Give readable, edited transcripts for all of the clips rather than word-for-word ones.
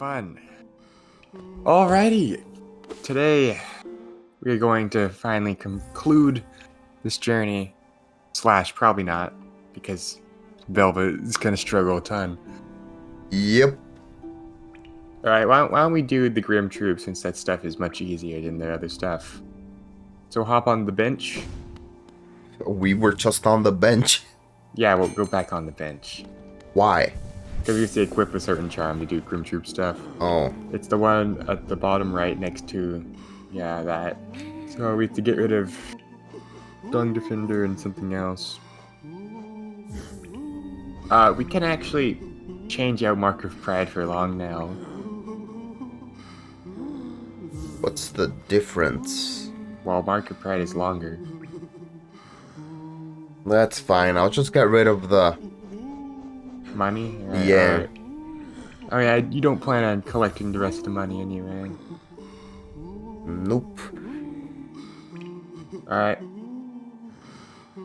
fun. Alrighty, today we're going to finally conclude this journey. Slash, probably not, because Velvet is gonna struggle a ton. Yep. Alright, why don't we do the Grimm troop, since that stuff is much easier than the other stuff. So hop on the bench. We were just on the bench. Yeah, we'll go back on the bench. Why? Because we have to equip a certain charm to do Grimm troop stuff. Oh. It's the one at the bottom right next to, yeah, that. So we have to get rid of Dung Defender and something else. We can actually change out Mark of Pride for long now. What's the difference? Well, Mark of Pride is longer. That's fine. I'll just get rid of the... Money? Right, Yeah. right. Oh yeah, you don't plan on collecting the rest of the money anyway. Nope. Alright.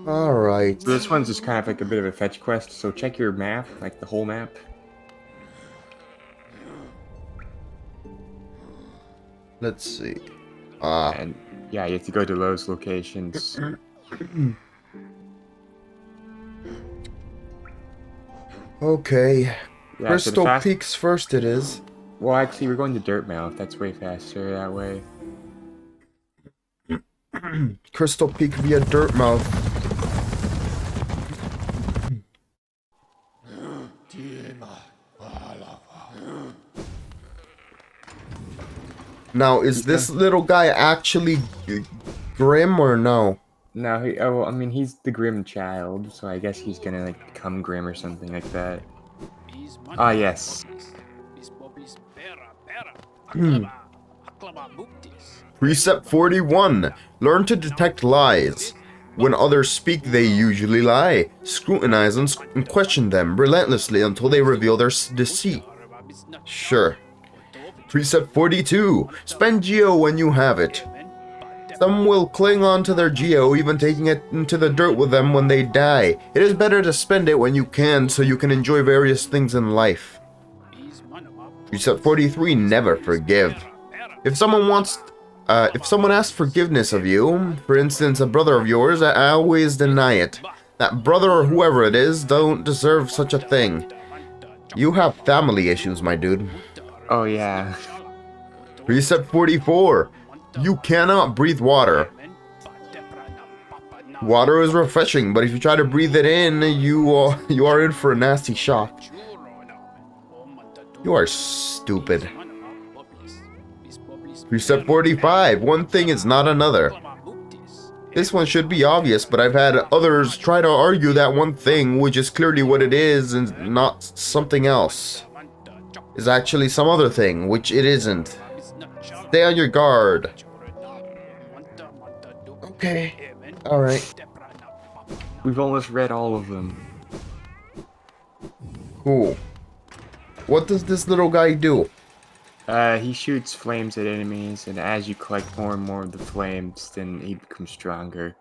Alright. So this one's just kind of like a bit of a fetch quest, so check your map, like the whole map. Let's see. And yeah, you have to go to those locations. Okay. Yeah, Crystal Peaks first it is. Well, actually, we're going to Dirtmouth. That's way faster that way. Crystal Peak via Dirtmouth. Now, is this little guy actually Grimm or no? No, I mean, he's the Grimm child, so I guess he's gonna, like, become Grimm or something like that. Ah, yes. Precept 41. Learn to detect lies. When others speak, they usually lie. Scrutinize and question them relentlessly until they reveal their deceit. Sure. Precept 42. Spend Geo when you have it. Some will cling on to their Geo, even taking it into the dirt with them when they die. It is better to spend it when you can, so you can enjoy various things in life. Precept 43. Never forgive. If someone asks forgiveness of you, for instance a brother of yours, I always deny it. That brother or whoever it is don't deserve such a thing. You have family issues, my dude. Oh, yeah. Precept 44. You cannot breathe water. Water is refreshing, but if you try to breathe it in, you are in for a nasty shock. You are stupid. Precept 45. One thing is not another. This one should be obvious, but I've had others try to argue that one thing, which is clearly what it is and not something else, is actually some other thing, which it isn't. Stay on your guard. Okay. Alright. We've almost read all of them. Cool. What does this little guy do? He shoots flames at enemies, and as you collect more and more of the flames, then he becomes stronger.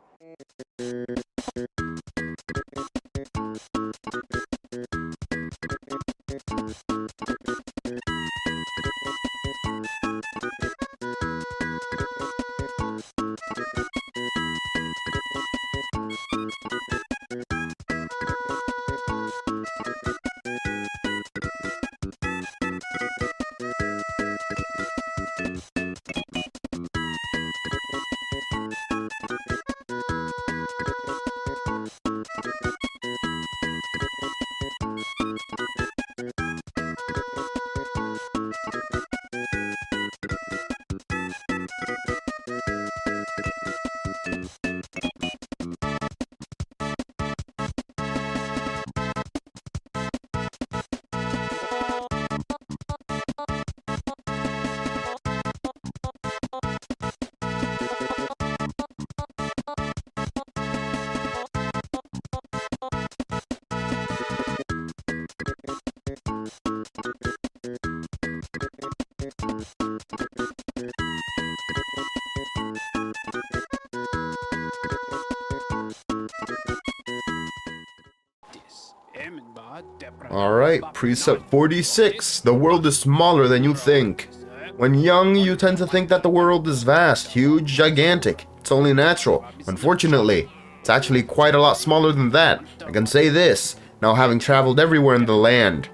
Alright, precept 46. The world is smaller than you think. When young, you tend to think that the world is vast, huge, gigantic. It's only natural. Unfortunately, it's actually quite a lot smaller than that. I can say this, now having traveled everywhere in the land.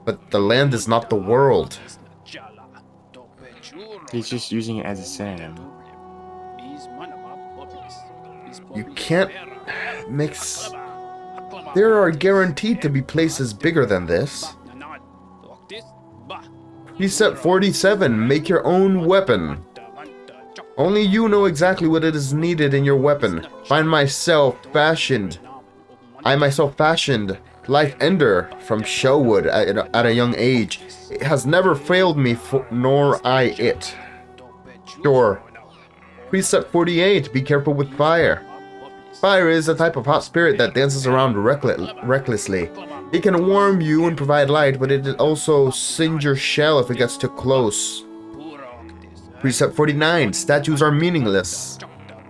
But the land is not the world. He's just using it as a synonym. You can't mix... There are guaranteed to be places bigger than this. Precept 47. Make your own weapon. Only you know exactly what it is needed in your weapon. I myself fashioned Life Ender from Shellwood at a young age. It has never failed me, nor I it. Sure. Precept 48. Be careful with fire. Fire is a type of hot spirit that dances around recklessly. It can warm you and provide light, but it also singe your shell if it gets too close. Precept 49. Statues are meaningless.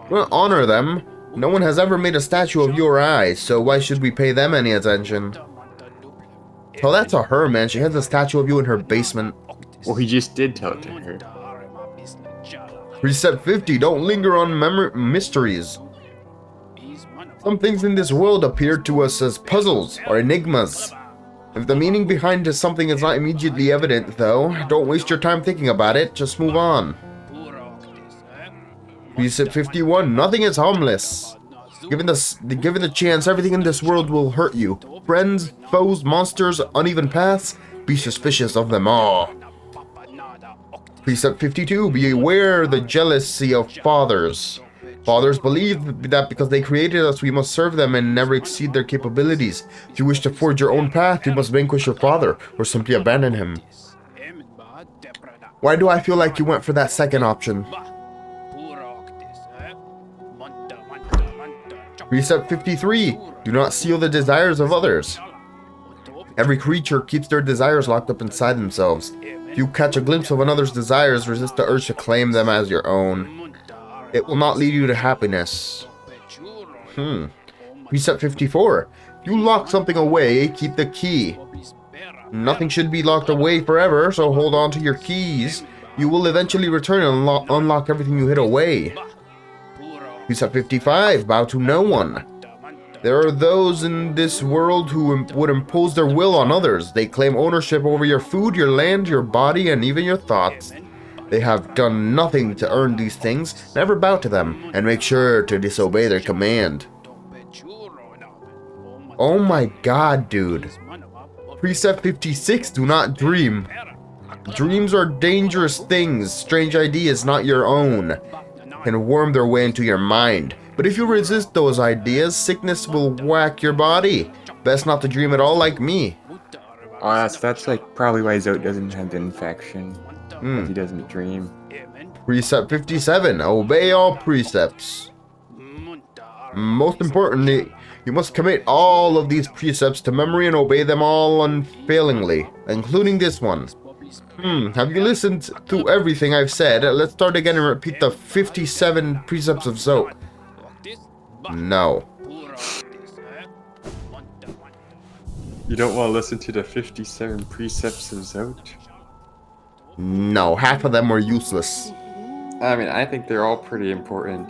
We'll honor them. No one has ever made a statue of your eye, so why should we pay them any attention? Tell that to her, man. She has a statue of you in her basement. Well, he just did tell it to her. Precept 50. Don't linger on mysteries. Some things in this world appear to us as puzzles or enigmas. If the meaning behind something is not immediately evident, though, don't waste your time thinking about it, just move on. Precept 51. Nothing is harmless. Given the chance, everything in this world will hurt you. Friends, foes, monsters, uneven paths, be suspicious of them all. Precept 52. Be aware the jealousy of fathers. Fathers believe that because they created us, we must serve them and never exceed their capabilities. If you wish to forge your own path, you must vanquish your father, or simply abandon him. Why do I feel like you went for that second option? Precept 53. Do not seal the desires of others. Every creature keeps their desires locked up inside themselves. If you catch a glimpse of another's desires, resist the urge to claim them as your own. It will not lead you to happiness. Precept 54. If you lock something away, keep the key. Nothing should be locked away forever, so hold on to your keys. You will eventually return and unlock everything you hid away. Precept 55. Bow to no one. There are those in this world who would impose their will on others. They claim ownership over your food, your land, your body, and even your thoughts. They have done nothing to earn these things. Never bow to them, and make sure to disobey their command. Oh my god, dude. Precept 56. Do not dream. Dreams are dangerous things. Strange ideas not your own can worm their way into your mind. But if you resist those ideas, sickness will whack your body. Best not to dream at all like me. Oh, that's like probably why Zote doesn't have the infection. He doesn't dream. Precept 57. Obey all precepts. Most importantly, you must commit all of these precepts to memory and obey them all unfailingly, including this one. Have you listened to everything I've said? Let's start again and repeat the 57 precepts of Zote. No. You don't want to listen to the 57 precepts of Zote? No, half of them were useless. I mean, I think they're all pretty important.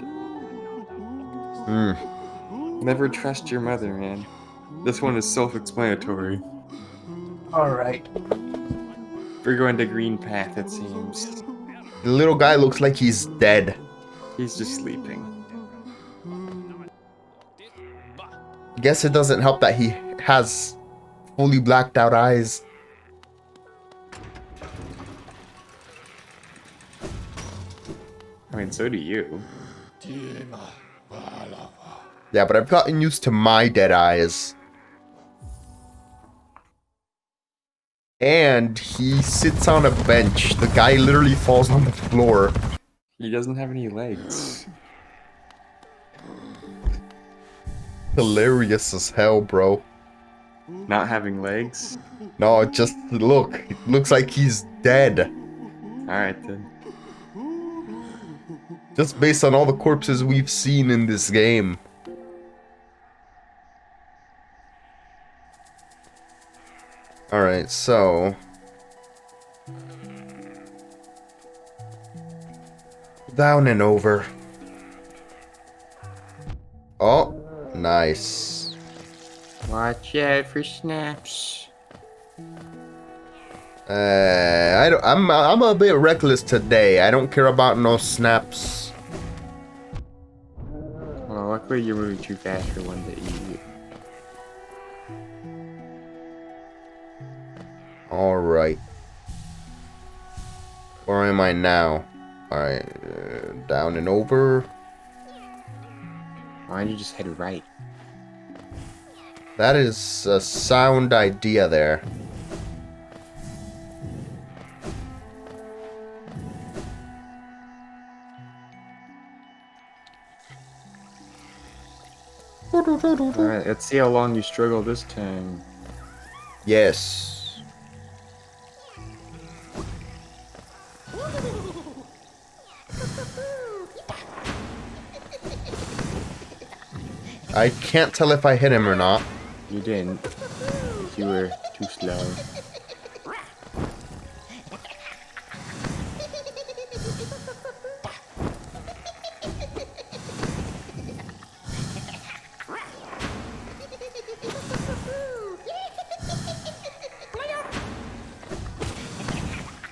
Never trust your mother, man. This one is self-explanatory. Alright. We're going to green path, it seems. The little guy looks like he's dead. He's just sleeping. Guess it doesn't help that he has fully blacked out eyes. I mean, so do you. Yeah, but I've gotten used to my dead eyes. And he sits on a bench. The guy literally falls on the floor. He doesn't have any legs. Hilarious as hell, bro. Not having legs? No, just look. It looks like he's dead. Alright then. Just based on all the corpses we've seen in this game. Alright, so... Down and over. Oh, nice. Watch out for snaps. I'm a bit reckless today. I don't care about no snaps. Well, luckily you're moving too fast for one to eat. Alright. Where am I now? Alright, down and over. Why don't you just head right? That is a sound idea there. Alright, let's see how long you struggle this time. Yes. I can't tell if I hit him or not. You didn't. You were too slow.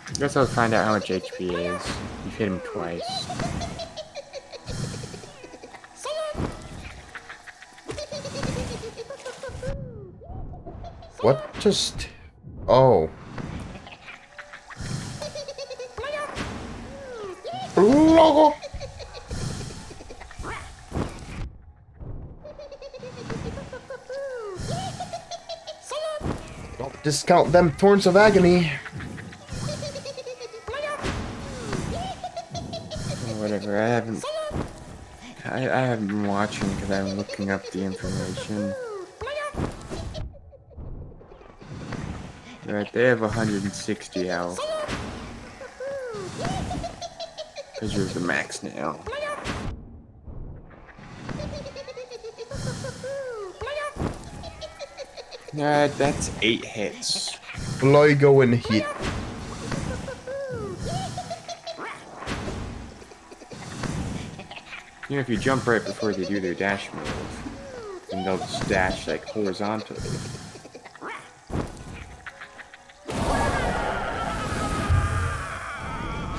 I guess I'll find out how much HP he is. You've hit him twice. What just... Oh. Don't discount them thorns of agony. Whatever, I haven't been watching because I'm looking up the information. Right, they have 160 health. Because you're the max now. That's 8 hits. Bloigo and hit. You know, if you jump right before they do their dash move, then they'll just dash like horizontally.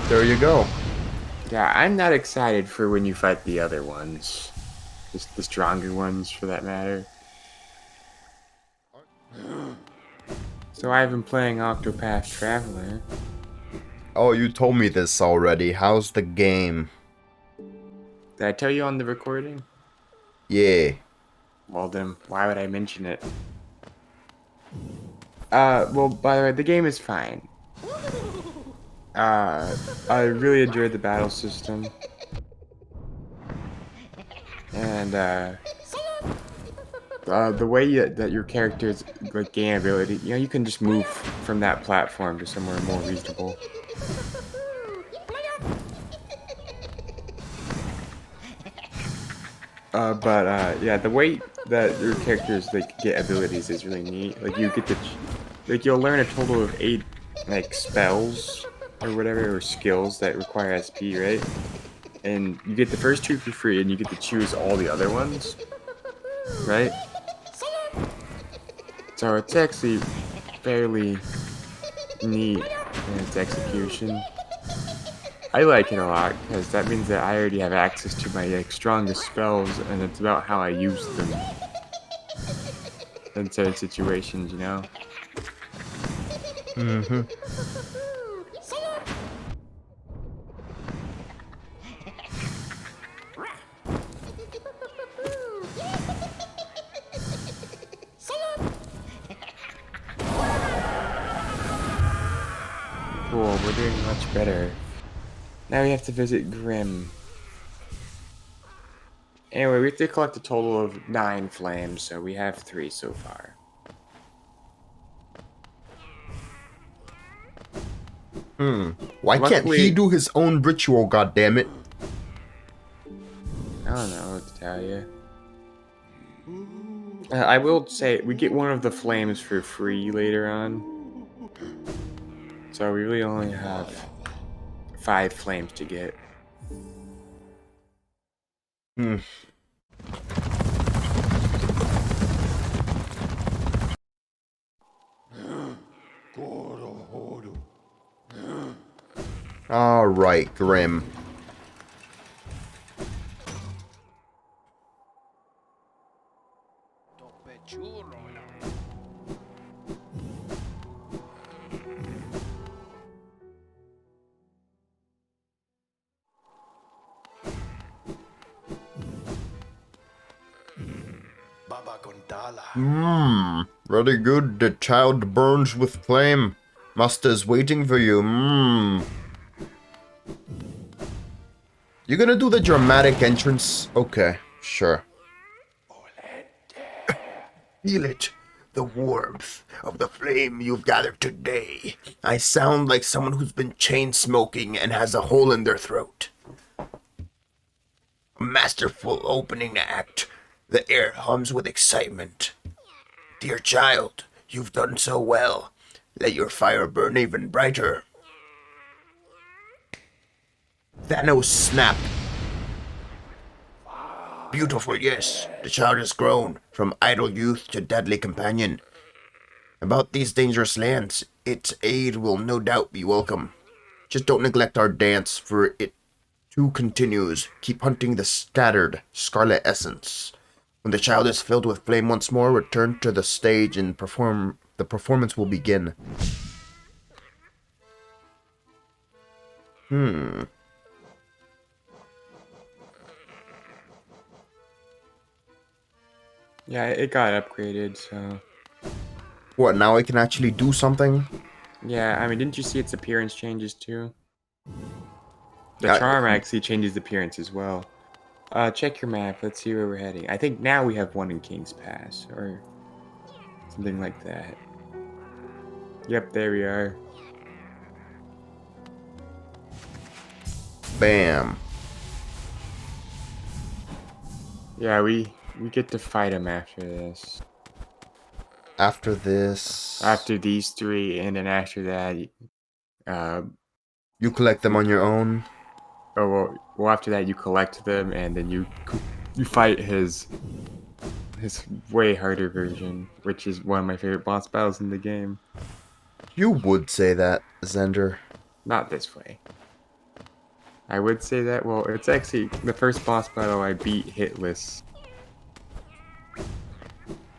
There you go. Yeah, I'm not excited for when you fight the other ones. Just the stronger ones, for that matter. So I've been playing Octopath Traveler. Oh, you told me this already. How's the game? Did I tell you on the recording? Yeah. Well then, why would I mention it? Well, by the way, the game is fine. I really enjoyed the battle system. And, the way that your characters like gain ability, you know, you can just move from that platform to somewhere more reasonable. Yeah, the way that your characters like get abilities is really neat. Like you get to, like you'll learn a total of 8 like spells or whatever, or skills that require SP, right? And you get the first 2 for free, and you get to choose all the other ones, right? So it's actually fairly neat in its execution. I like it a lot, because that means that I already have access to my like, strongest spells, and it's about how I use them in certain situations, you know? Mm-hmm. Cool, we're doing much better. Now we have to visit Grimm. Anyway, we have to collect a total of 9 flames, so we have 3 so far. Why can't he Luckily- do his own ritual, goddammit? I don't know what to tell you. I will say we get one of the flames for free later on, so we really only have 5 flames to get. Hmm. All right, Grimm. Really good. The child burns with flame. Master's waiting for you. You gonna do the dramatic entrance? Okay, sure. Feel it. The warmth of the flame you've gathered today. I sound like someone who's been chain smoking and has a hole in their throat. A masterful opening act. The air hums with excitement. Dear child, you've done so well. Let your fire burn even brighter. Thanos snap. Beautiful, yes. The child has grown from idle youth to deadly companion. About these dangerous lands, its aid will no doubt be welcome. Just don't neglect our dance, for it too continues. Keep hunting the scattered scarlet essence. When the child is filled with flame once more, return to the stage and the performance will begin. Yeah, it got upgraded, so... What, now I can actually do something? Yeah, I mean, didn't you see its appearance changes too? The charm actually changes appearance as well. Check your map. Let's see where we're heading. I think now we have one in King's Pass, or something like that. Yep, there we are. Bam. Yeah, we get to fight him after this. After this... After these 3, and then after that... you collect them on your own? Oh, well, after that you collect them, and then you fight his way harder version, which is one of my favorite boss battles in the game. You would say that, Zender. Not this way. I would say that. Well, it's actually the first boss battle I beat hitless.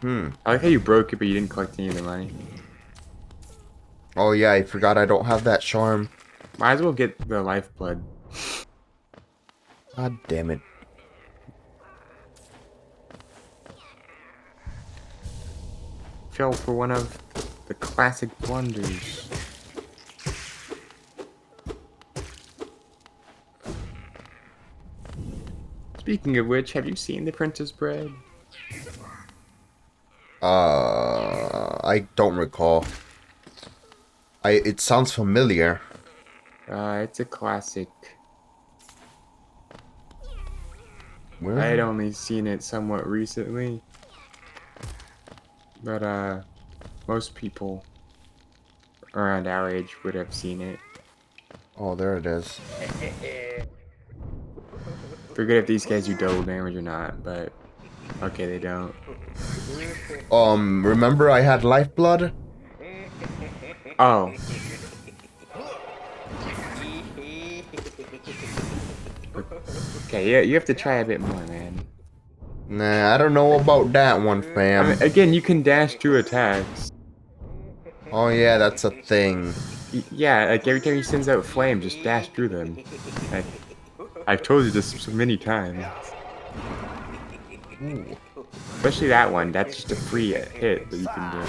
I like how you broke it, but you didn't collect any of the money. Oh yeah, I forgot I don't have that charm. Might as well get the lifeblood. God damn it. Fell for one of the classic blunders. Speaking of which, have you seen The Princess Bride? I don't recall. It sounds familiar. It's a classic. Where? I had only seen it somewhat recently. But, most people around our age would have seen it. Oh, there it is. Forget if these guys do double damage or not, but... Okay, they don't. Remember I had lifeblood? Oh. Okay, yeah, you have to try a bit more, man. Nah, I don't know about that one, fam. I mean, again, you can dash through attacks. Oh yeah, that's a thing. Yeah, like every time he sends out flame, just dash through them. Like, I've told you this so many times. Ooh. Especially that one, that's just a free hit that you can do.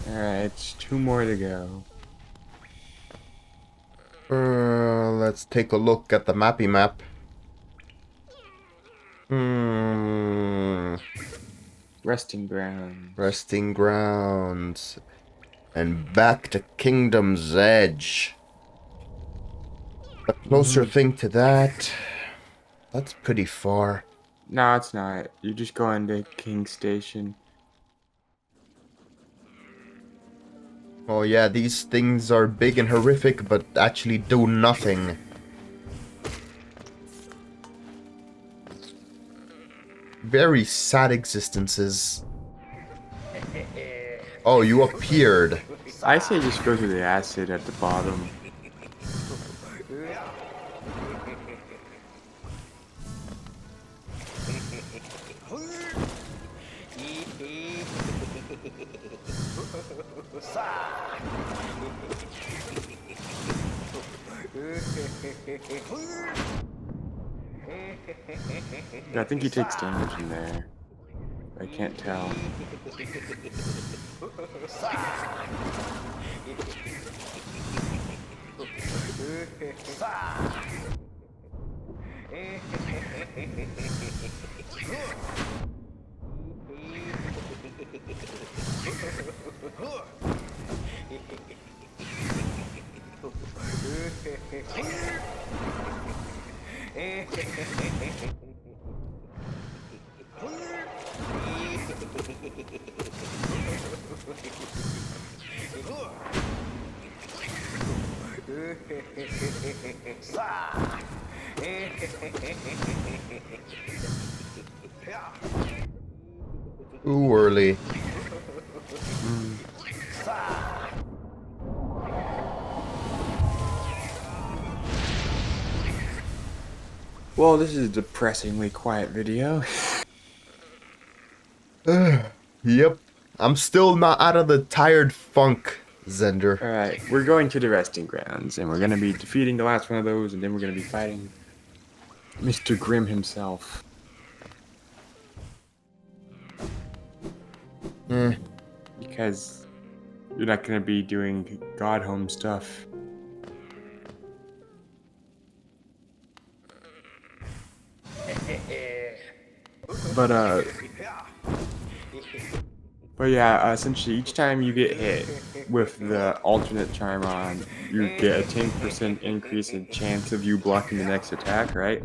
Alright, it's 2 more to go. Let's take a look at the mappy map. Hmm. Resting ground. Resting grounds. And back to Kingdom's Edge. A closer thing to that. That's pretty far. No, it's not. You just go into King Station. Oh yeah, these things are big and horrific, but actually do nothing. Very sad existences. Oh, you appeared. I say just go to the acid at the bottom. I think he takes damage in there. I can't tell. Too early. Well, this is a depressingly quiet video. Yep. I'm still not out of the tired funk, Zender. Alright, we're going to the resting grounds, and we're going to be defeating the last one of those, and then we're going to be fighting Mr. Grimm himself. Because you're not going to be doing God Home stuff. But yeah, essentially each time you get hit with the alternate charm on, you get a 10% increase in chance of you blocking the next attack, right?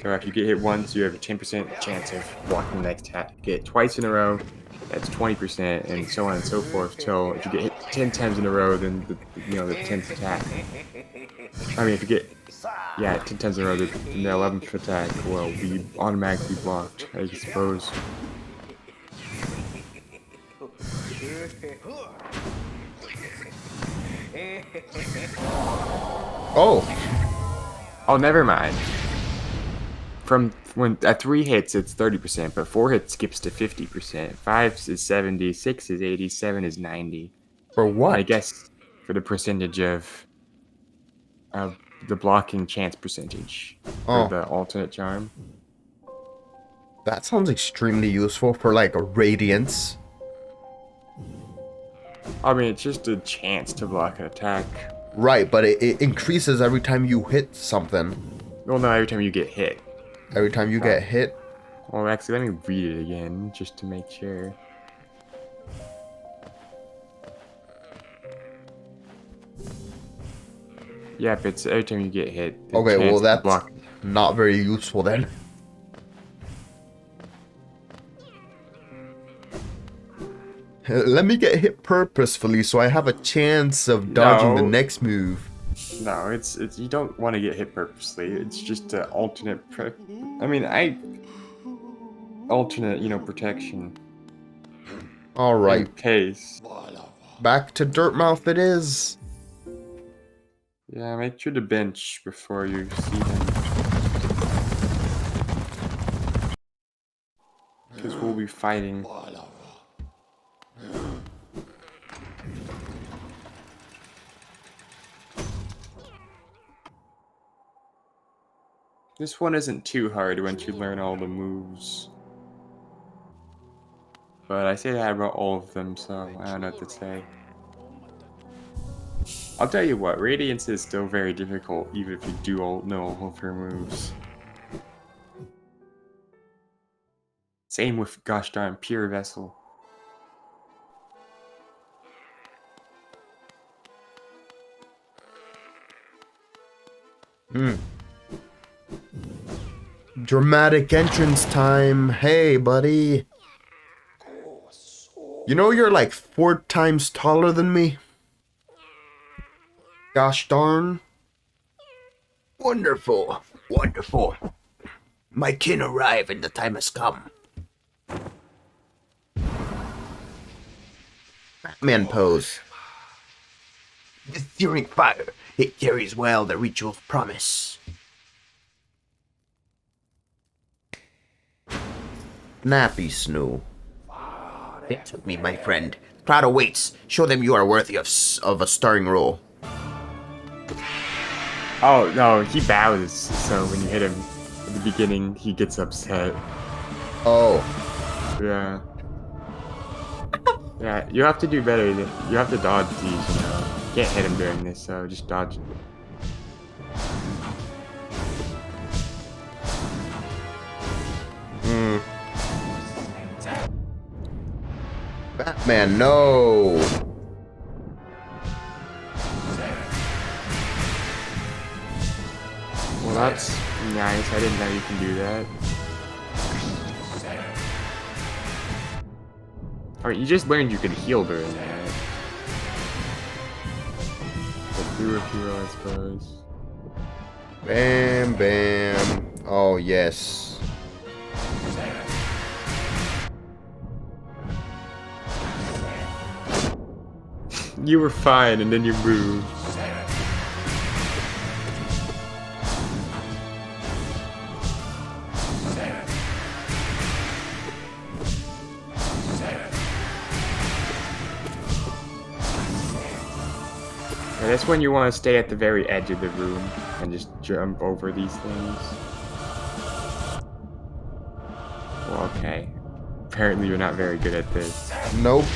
So if you get hit once, you have a 10% chance of blocking the next attack. You get it twice in a row, that's 20%, and so on and so forth, till if you get hit 10 times in a row, then the 10th attack. I mean, if you get 10 times in a row, the 11th attack will be automatically blocked, I suppose. Oh, never mind. From when at 3 hits, it's 30%, but 4 hits skips to 50%. 5 is 70, 6 is 80, 7 is 90. For what? I guess for the percentage of the blocking chance percentage for the alternate charm. That sounds extremely useful for like radiance. I mean, it's just a chance to block an attack. Right, but it increases every time you hit something. Well, no, every time you get hit. Every time you get hit? Well, actually, let me read it again, just to make sure. Yep, it's every time you get hit. Okay, well that's not very useful then. Let me get hit purposefully so I have a chance of dodging the next move. No, it's you don't want to get hit purposely. It's just an alternate. Alternate, protection. All right. In case. Back to Dirtmouth it is. Yeah, make sure to bench before you see him. Because we'll be fighting. This one isn't too hard once you learn all the moves. But I say that about all of them, so I don't know what to say. I'll tell you what, Radiance is still very difficult, even if you do know all of her moves. Same with, gosh darn, Pure Vessel. Dramatic entrance time. Hey, buddy. You know you're like 4 times taller than me? Gosh darn. Wonderful, wonderful. My kin arrive and the time has come. Batman pose. The searing fire, it carries well the ritual's promise. Nappy Snoo. They took me, my friend. Crowd awaits. Show them you are worthy of a starring role. Oh, no, he bows, so when you hit him at the beginning, he gets upset. Oh. Yeah. Yeah, you have to do better. You have to dodge these, you know. You can't hit him during this, so just dodge. Batman, no. Well, that's nice. I didn't know you can do that. Alright, you just learned you could heal during that. But do if you will, I suppose. Bam, bam. Oh, yes. You were fine, and then you moved. Yeah, that's when you want to stay at the very edge of the room and just jump over these things. Well, okay. Apparently you're not very good at this. Nope.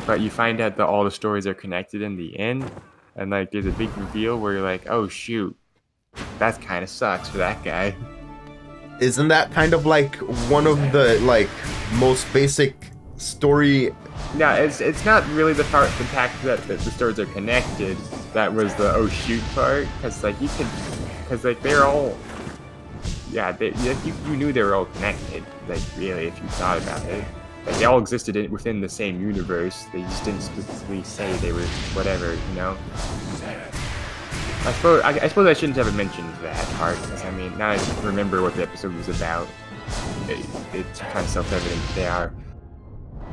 But you find out that all the stories are connected in the end, and like there's a big reveal where you're like, oh shoot, that kind of sucks for that guy. Isn't that kind of like one of the like most basic story? No, it's not really the fact that the stories are connected. That was the oh shoot part, because like they're all, yeah, you knew they were all connected. Like really, if you thought about it, like they all existed within the same universe. They just didn't specifically say they were whatever, you know. I suppose I shouldn't have mentioned that part, because I mean, now I remember what the episode was about. It's kind of self-evident they are.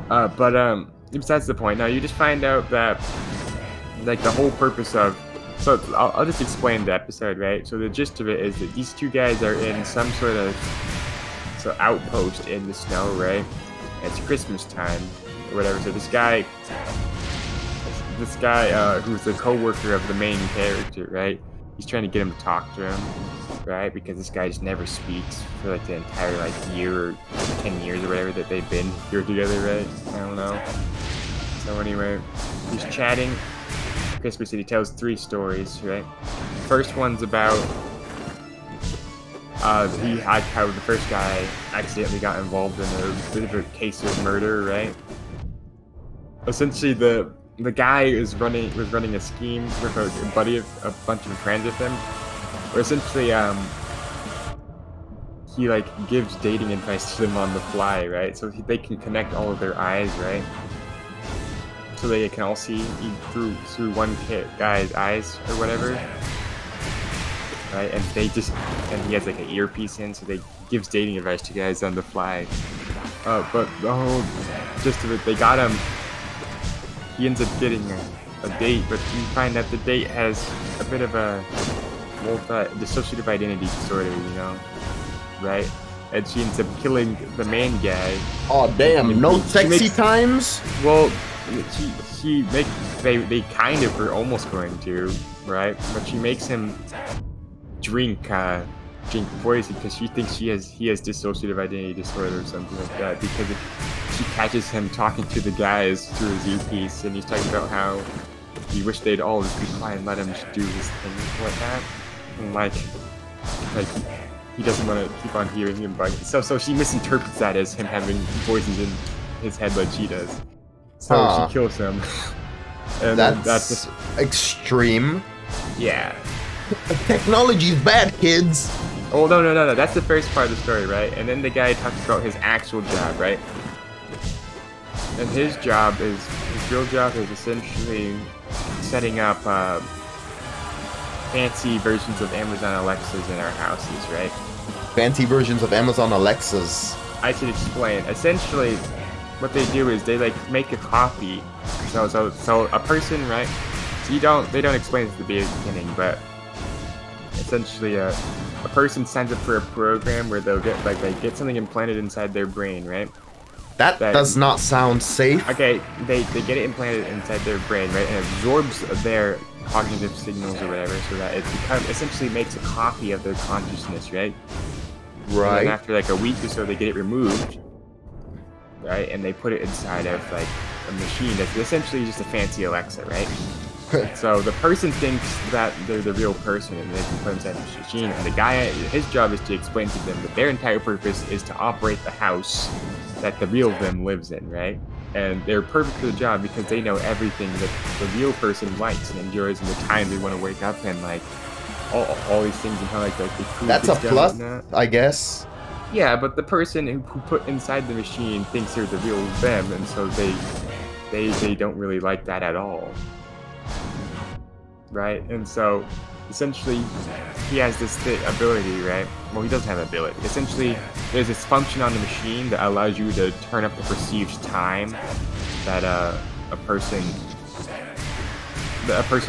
But besides the point, now you just find out that, like, the whole purpose of... So, I'll just explain the episode, right? So the gist of it is that these two guys are in some sort of outpost in the snow, right? It's Christmas time, or whatever, so this guy who's the co-worker of the main character, right? He's trying to get him to talk to him, right? Because this guy just never speaks for like the entire like year or 10 years or whatever that they've been here together, right? I don't know. So anyway, he's chatting. Christmas and he tells 3 stories, right? The first one's about how the first guy accidentally got involved in a bit of a case of murder, right? Essentially, the guy was running a scheme with a bunch of friends with him, where essentially he like gives dating advice to them on the fly, right? So they can connect all of their eyes, right? So they can all see through one guy's eyes or whatever, right? And he has like an earpiece in, so they gives dating advice to guys on the fly. But the whole gist of it, they got him. He ends up getting a date, but you find that the date has a bit of a dissociative identity disorder, you know, right? And she ends up killing the main guy. Oh damn! No sexy times. Well, they kind of were almost going to, right? But she makes him drink poison because she thinks he has dissociative identity disorder or something like that, because she catches him talking to the guys through his earpiece, and he's talking about how he wished they'd all just be quiet and let him just do his thing like that, and like he doesn't want to keep on hearing him, but so she misinterprets that as him having voices in his head like she does. So she kills him. And that's just extreme. Yeah. Technology's bad, kids. Oh no. That's the first part of the story, right? And then the guy talks about his actual job, right? And his real job is essentially setting up fancy versions of Amazon Alexas in our houses, right? Fancy versions of Amazon Alexas. I should explain. Essentially, what they do is they like make a copy. So a person, right? So they don't explain it at the beginning, but essentially a person signs up for a program where they'll get they get something implanted inside their brain, right? That does not sound safe. Okay, they get it implanted inside their brain, right, and absorbs their cognitive signals or whatever, so that it essentially makes a copy of their consciousness, right? Right. And then after like a week or so, they get it removed, right, and they put it inside of like a machine that's essentially just a fancy Alexa, right? So the person thinks that they're the real person and they can put inside the machine, and the guy, his job is to explain to them that their entire purpose is to operate the house that the real them lives in, right? And they're perfect for the job because they know everything that the real person likes and enjoys and the time they want to wake up and like all these things and how like the food That's a gets done plus, and whatnot. I guess. Yeah, but the person who put inside the machine thinks they're the real them, and so they don't really like that at all. Right? And so, essentially, he has this ability, right? Well, he doesn't have an ability. Essentially, there's this function on the machine that allows you to turn up the perceived time that a person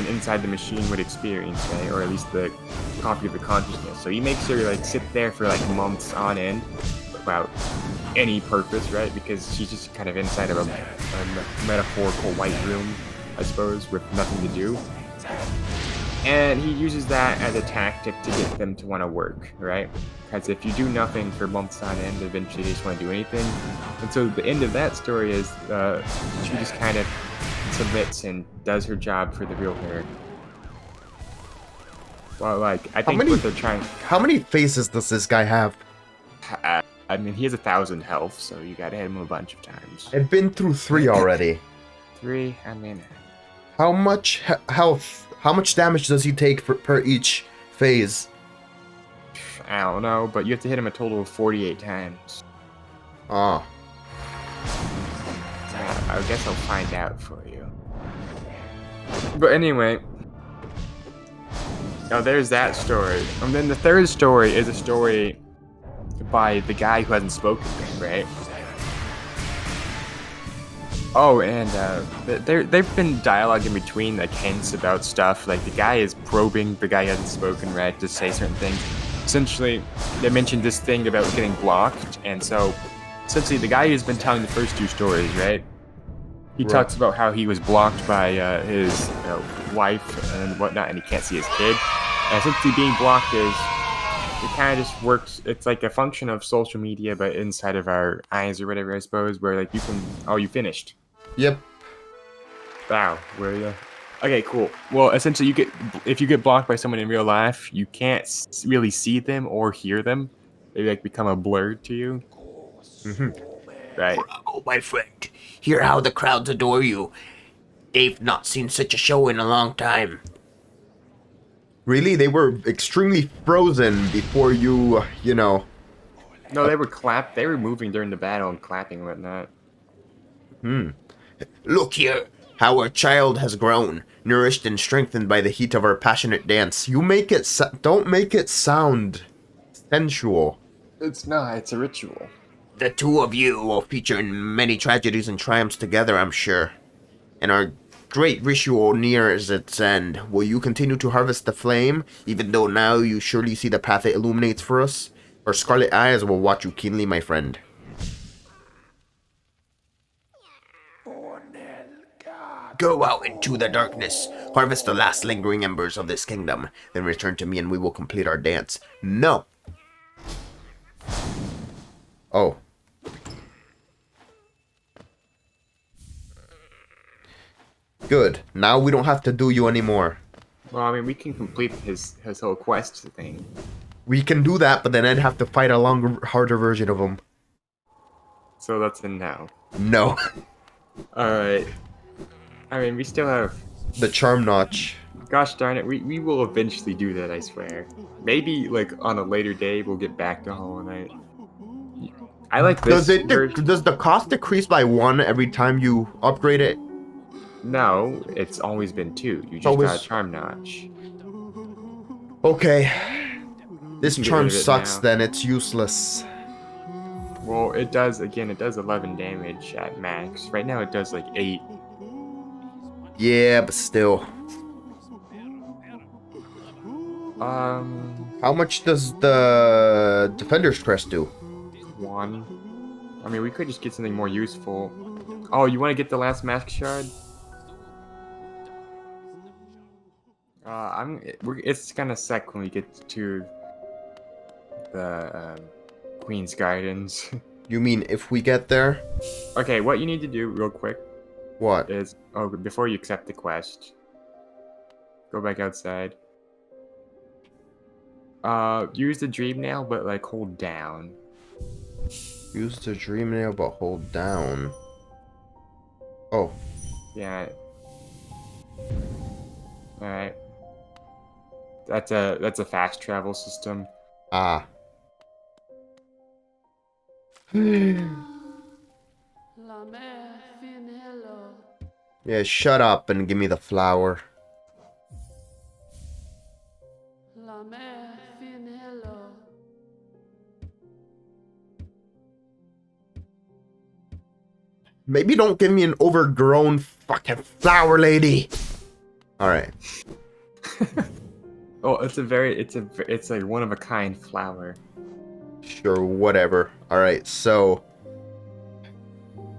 inside the machine would experience, right? Or at least the copy of the consciousness. So he makes her like sit there for like months on end without any purpose, right? Because she's just kind of inside of a metaphorical white room, I suppose, with nothing to do. And he uses that as a tactic to get them to want to work, right? Because if you do nothing for months on end, eventually they just want to do anything. And so the end of that story is she just kind of submits and does her job for the real her. Well, like, I think what they're trying... How many faces does this guy have? I mean, he has 1,000 health, so you gotta hit him a bunch of times. I've been through 3 already. 3? I mean... How much health, how much damage does he take per each phase? I don't know, but you have to hit him a total of 48 times. Ah. I guess I'll find out for you. But anyway... Now there's that story. And then the third story is a story by the guy who hasn't spoken yet, right? Oh, and they've been dialogue in between, like hints about stuff. Like the guy is probing the guy who hasn't spoken, right, to say certain things. Essentially, they mentioned this thing about getting blocked, and so essentially the guy who's been telling the first 2 stories, right? He talks about how he was blocked by his wife and whatnot, and he can't see his kid. And essentially being blocked is, it kind of just works, it's like a function of social media, but inside of our eyes or whatever, I suppose, where like you can, oh, you finished. Yep. Wow, where are you? Okay, cool. Well, essentially if you get blocked by someone in real life, you can't really see them or hear them. They like become a blur to you. Right. Oh, my friend, hear how the crowds adore you. They've not seen such a show in a long time. Really? They were extremely frozen before you know... No, they were moving during the battle and clapping and whatnot. Look here, how our child has grown, nourished and strengthened by the heat of our passionate dance. You make it... don't make it sound sensual. It's not, it's a ritual. The 2 of you will feature in many tragedies and triumphs together, I'm sure. And our great ritual nears its end. Will you continue to harvest the flame, even though now you surely see the path it illuminates for us? Our scarlet eyes will watch you keenly, my friend. Go out into the darkness, harvest the last lingering embers of this kingdom, then return to me and we will complete our dance. No! Oh. Good. Now we don't have to do you anymore. Well, I mean, we can complete his whole quest thing. We can do that, but then I'd have to fight a longer, harder version of him. So that's in now. No. Alright. I mean, we still have... The charm notch. Gosh darn it, we will eventually do that, I swear. Maybe, like, on a later day, we'll get back to Hollow Knight. I like Does this it version. does the cost decrease by 1 every time you upgrade it? No, it's always been 2. You It's just got a always charm notch. okay. You This can get rid charm of it sucks. now. Then it's useless. Well, it does, again, it does 11 damage at max. Right now it does like 8. Yeah, but still. Um, How much does the Defender's Crest do? 1. I mean, we could just get something more useful. Oh, you want to get the last mask shard? It's gonna suck when we get to the Queen's Guidance. You mean if we get there? Okay, what you need to do real quick What? is, before you accept the quest, go back outside. Use the dream nail, but like hold down. Use the dream nail, but hold down. Oh, Yeah. All right. That's a fast travel system. ah. La mer finello. Yeah, shut up and give me the flower. La mer finello. Maybe don't give me an overgrown fucking flower lady. All right. Oh, it's like one of a kind flower. Sure, whatever. All right, so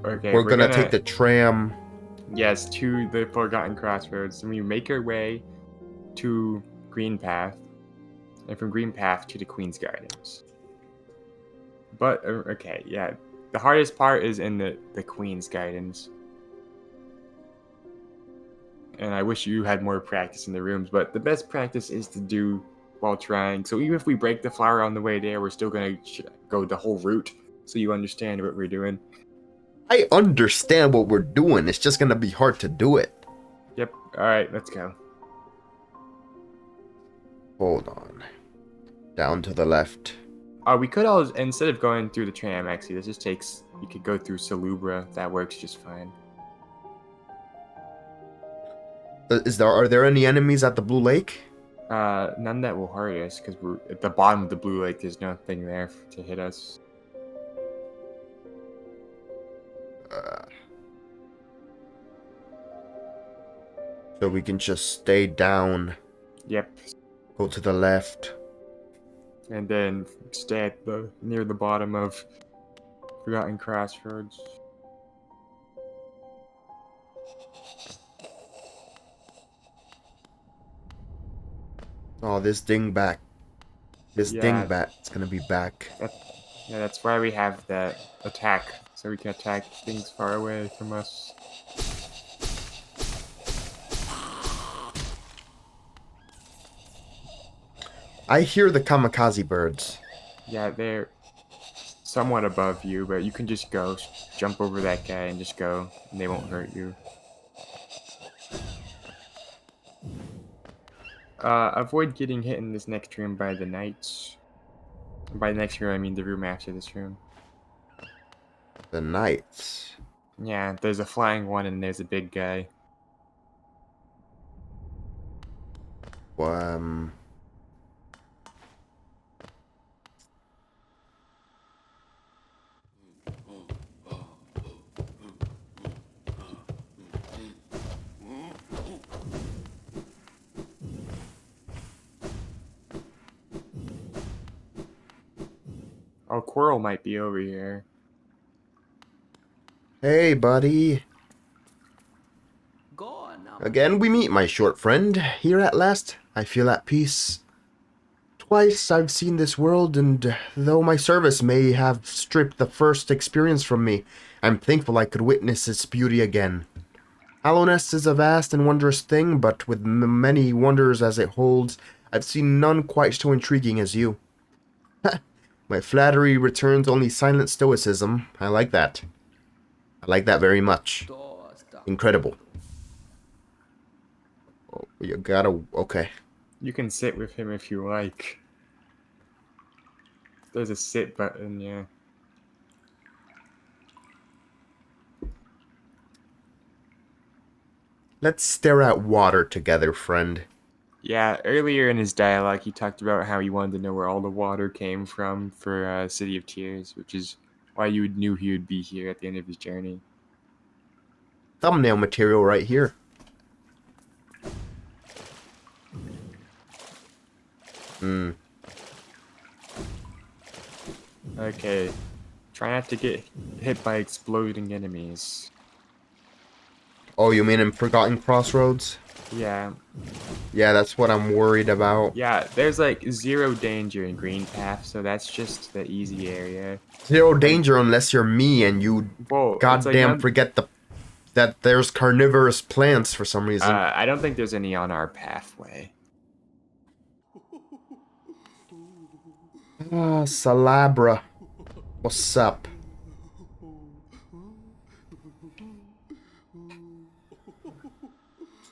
Okay, we're gonna take the tram. yes, to the Forgotten Crossroads, and we make our way to Green Path, and from Green Path to the Queen's Gardens. But okay, yeah, the hardest part is in the Queen's Gardens, and I wish you had more practice in the rooms. But the best practice is to do while trying. So even if we break the flower on the way there, we're still gonna go the whole route, so you understand what we're doing. I understand what we're doing. It's just gonna be hard to do it. Yep. All right, let's go. Hold on. Down to the left. We could always, instead of going through the tram, actually, this just takes. You could go through Salubra. That works just fine. Are there any enemies at the Blue Lake? None that will hurt us, because we're at the bottom of the Blue Lake. There's nothing there to hit us. So we can just stay down. Yep. Go to the left. And then stay at near the bottom of Forgotten Crossroads. Oh, this dingbat. This Yeah. dingbat is gonna be back. Yeah, that's why we have that attack, so we can attack things far away from us. I hear the kamikaze birds. Yeah, they're somewhat above you, but you can just go, jump over that guy and just go, and they won't hurt you. Avoid getting hit in this next room by the knights. By the next room, I mean the room after this room. The knights. Yeah, there's a flying one and there's a big guy. Um. Oh, Quirrell might be over here. Hey, buddy. Go on now. Again, we meet, my short friend. Here at last, I feel at peace. Twice I've seen this world, and though my service may have stripped the first experience from me, I'm thankful I could witness its beauty again. Hallownest is a vast and wondrous thing, but with many wonders as it holds, I've seen none quite so intriguing as you. My flattery returns only silent stoicism. I like that. I like that very much. Incredible. Oh, you gotta... Okay. You can sit with him if you like. There's a sit button, yeah. Let's stare at water together, friend. Yeah, earlier in his dialogue, he talked about how he wanted to know where all the water came from for City of Tears, which is why you knew he would be here at the end of his journey. Thumbnail material right here. Okay, try not to get hit by exploding enemies. Oh, you mean in Forgotten Crossroads? Yeah, Yeah, that's what I'm worried about. yeah, there's like zero danger in Green Path, so that's just the easy area. Zero danger unless you're me and you Whoa, it's goddamn like forget that there's carnivorous plants for some reason. I don't think there's any on our pathway. Salabra. What's up?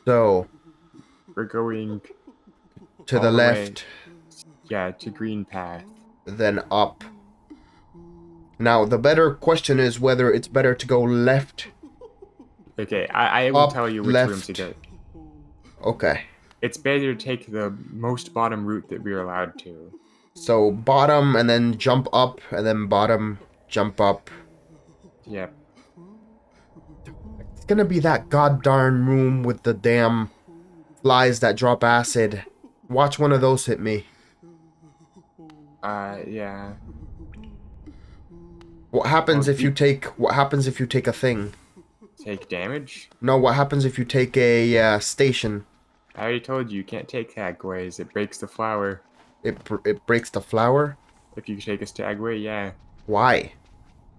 So, We're going, to all the the way. left, yeah, to Green Path. then up. Now, the better question is whether it's better to go left. Okay, I will Up, tell you which left. rooms to go. Okay. It's better to take the most bottom route that we're allowed to. So, bottom, and then jump up, and then bottom, jump up. Yep. It's gonna be that goddarn room with the damn flies that drop acid. Watch one of those hit me. Yeah. What happens Oh, if you take... What happens if you take a thing? Take damage? No, what happens if you take a station? I already told you, you can't take stagways. It breaks the flower. It breaks the flower? If you take a stagway, yeah. Why?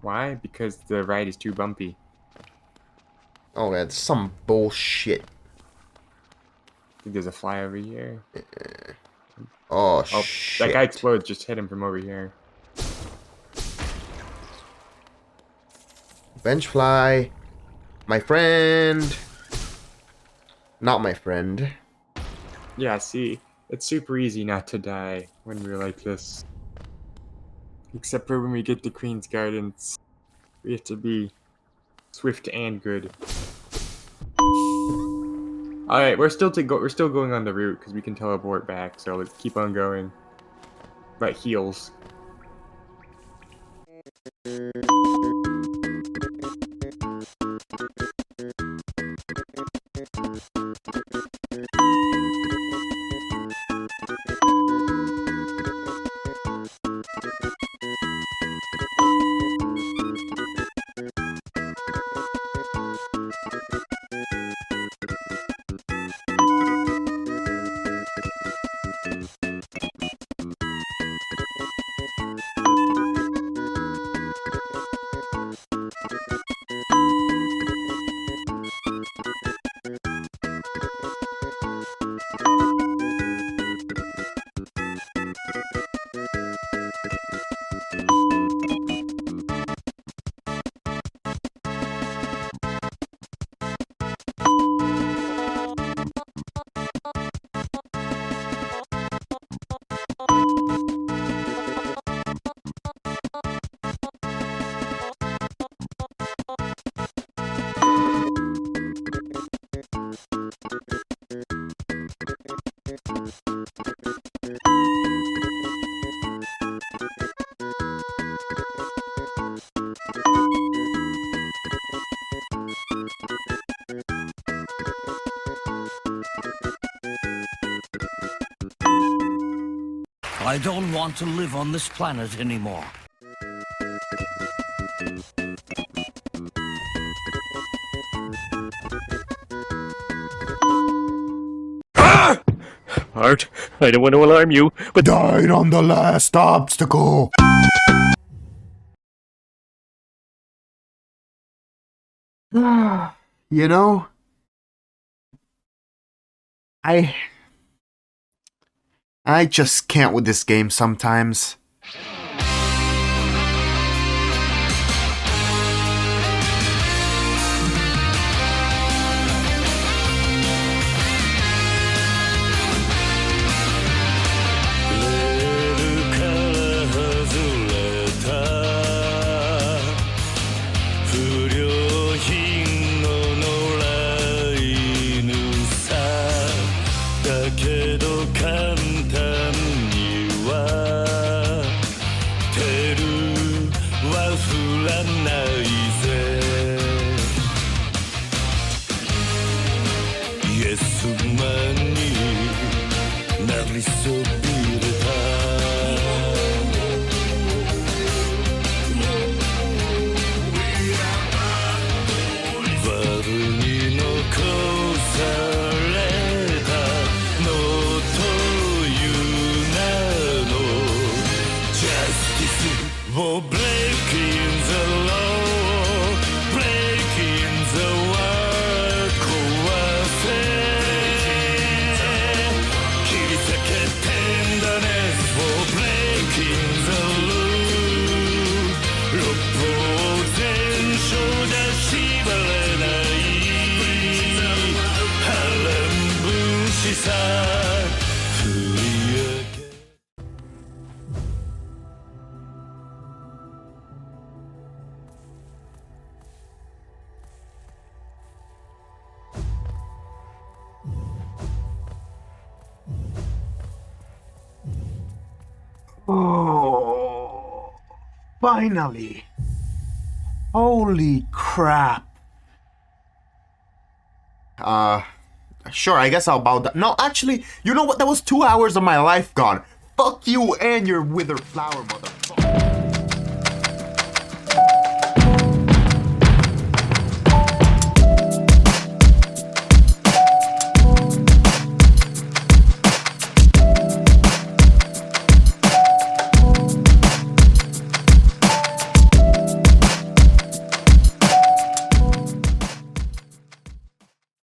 Why? Because the ride is too bumpy. Oh, that's some bullshit. I think there's a fly over here. Oh, Oh, shit. that guy explodes. Just hit him from over here. Bench fly. My friend. Not my friend. Yeah, see, it's super easy not to die when we're like this. Except for when we get to Queen's Gardens. We have to be swift and good. Alright, we're still going on the route because we can teleport back, so let's keep on going. But heals. I don't want to live on this planet anymore. Art, I don't want to alarm you, but Died on the last obstacle. You know, I just can't with this game sometimes. For breaking the law, breaking the world, 壊せ切り裂けてんだね For breaking the rule 六法全書じゃ縛れない波乱分子さ振り上げOh, finally. Holy crap. Sure, I guess I'll bow down. No, actually, you know what? That was 2 hours of my life gone. Fuck you and your withered flower, motherfucker.